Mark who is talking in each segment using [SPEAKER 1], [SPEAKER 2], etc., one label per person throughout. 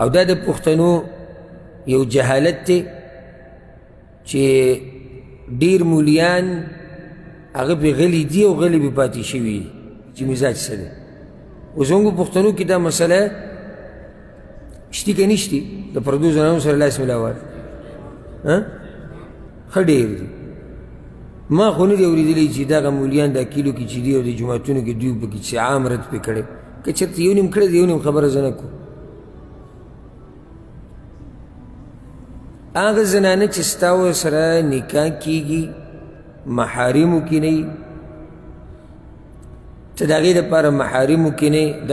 [SPEAKER 1] او دا د پښتنو یو جهالت دی چې ډېر مولیان هغه پې غلي دي او غلي پې پاتې شوي دي چې مزاج څه دی. اوس زموږ په پښتنو کې دا مسله شتي که نشتي د پردو زنانو سره لاس ملاول ښه ډېر دي. ما خو نه دي اورېدلی چې دغه مولیان دا کیلو کې چې دي او د جوماتونو کې دوی پکې چې عام رد پې کړی که چېرته یو نیم کړی دی یو نیم خبره زه نه کوم. هغه زنانه چې ستا ورسره نکاح کېږي محارمو کې نه وي ته د هغې دپاره محارمو کې نه د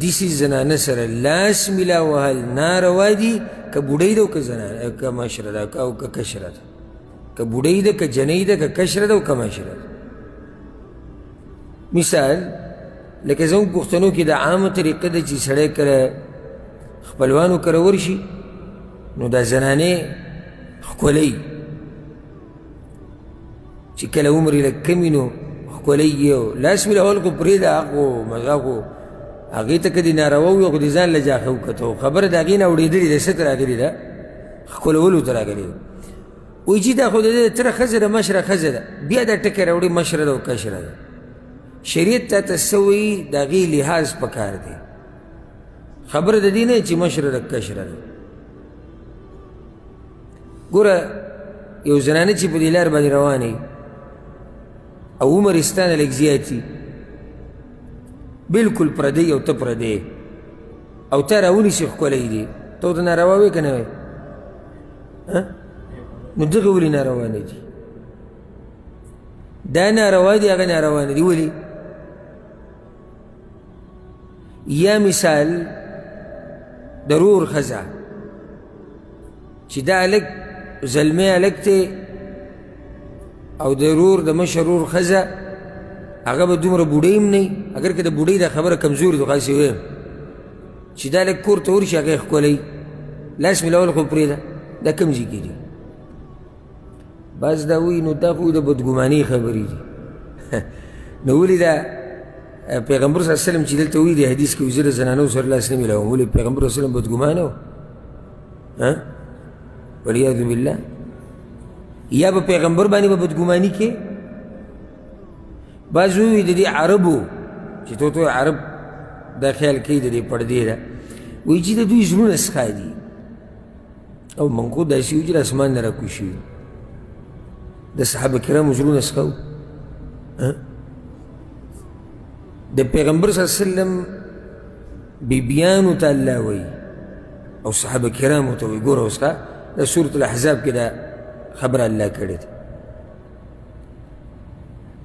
[SPEAKER 1] داسې زنانه سره لاس ملا وهل ناروا دي که بوډۍ ده او که مشره ده او که کشره ده که بوډۍ ده که جنۍ ده که کشره ده او که مشره ده. مثال لکه زموږ پښتنو کې د عامه طریقه ده چې سړی کله خپلوانو کره ورشي نو دا زنانې ښکلی چې کله عمر یې لږ کم وي نو ښکلی یې او لاس ملول خو پرېږده هغه مزه خو هغې ته که دې ناروا وي خو د ځان له جاښه وکته خو خبره د هغې نه اورېدلې ده څه ته راغلې ده ښکلولو ته راغلې ده. وایي چې دا خو د ده تره ښځه ده مشره ښځه ده بیا دا ټکی راوړي مشره ده او کشره ده. شریعت تا ته څه وایي د هغې لحاظ پکار دی خبره د دې نه چې مشره ده کشره ده. ګوره یو زنانه چې په دې لار باندې روانې او عمر یې ستا نه لږ زیات وي بلکل پردی او ته پردی او تا راونیسي ښکلی دی ته ورته ناروا وې که نه وې نو دغه ولې ناروا نه دي دا ناروا دي هغه ناروا نه دي ولې یا مثال د رور ښځه چې دا هلک زلمی هلک دی او د رور د مشر رور ښځه هغه به دومره بوډۍ هم نه اگر که د بوډۍ دا خبره کمزوري ده خاصې ویم چې دا هلک کور ته ورشي هغه یې ښکلی لاس ملول خو پرېږده دا کوم ځای کې دي بعض دا وایي نو دا خو د بدګمانۍ خبرې دي نو ولې دا پیغمبر صلی الله علیه وسلم چې دلته وایي د حدیث کې زه د زنانو سره لاس نه ملاوم ولې پیغمبر صلی الله علیه وسلم بدګمانه و والعیاذ بالله یا به پیغمبر باندې به بدګماني کې بعض وایي د دې عربو چې تو عرب دا خیال کوي د دې پردې ده وایي چې د دوی زړونه سخا دي او منقود داسې وي چې د اسمان نه راکوشي وي د صحابه کرامو زړونه سخا وو د پیغمبر صلی الله علیه وسلم بیبیانو ته الله وایي او صحابه کرامو ته وایي ګوره اوس ښه د سورة الاحزاب کې دا خبره الله کړې ده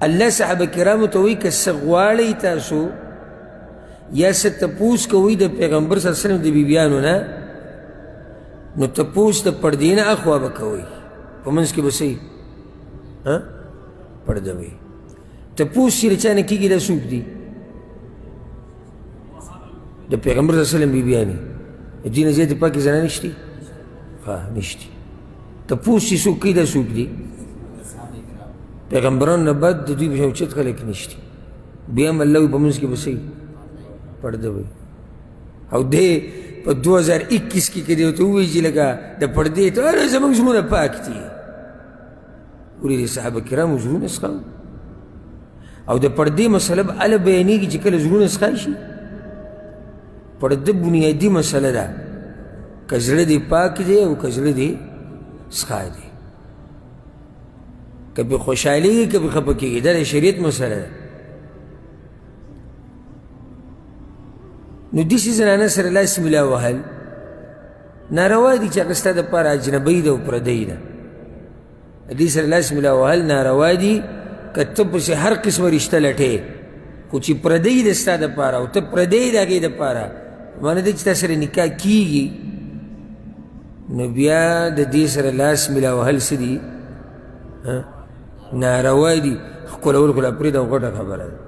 [SPEAKER 1] الله صحابه کرامو ته وایي که څه غواړئ تاسو یا څه تپوس کوئ د پیغمبر صلی الله علیه وسلم د بیبیانو نه نو تپوس د پردې نه اخوا به کوئ په منځ کې به څه وي پرده وي تپوس چې د چا نه کېږي دا څوک دي د پیغمبر صلی الله علیه وسلم بیبیانې د دې نه زیاتې پاکې زنانې شتي نشتي تپوس چې څوک کوي دا څوک دي پیغمبرانو نه بعد د دوی په شان اوچت خلک نشتي بیا هم الله وایي په منځ کې به څه وي پرده وي او دی په 2021 کې که دی ورته ووایي چې لکه د پردې ته زموږ زړونه پاک دي ولې د صحابه کرامو زړونه سخا او د پردې مسله به هله بیانېږي چې کله زړونه سخا شي پرده بنیادي مسله ده که زړه دې پاک دی او که زړه دې سخا دی که پې خوشحالېږي که پې خفه کېږي دا د شریعت مسله ده نو داسې زنانه سره لاس ملا وهل ناروا دي چې هغه ستا دپاره اجنبۍ ده او پردۍ ده دې سره لاس ملا وهل ناروا دي که ته پسې هر قسمه رشته لټې خو چې پردۍ ده ستا دپاره او ته پردۍ د هغې دپاره معنی ده چې تا سره نکاح کېږي نو بیا د دې سره لاس ملا وهل څه دي ناروا دي ښکلول خو لا پرېږده او غټه خبره ده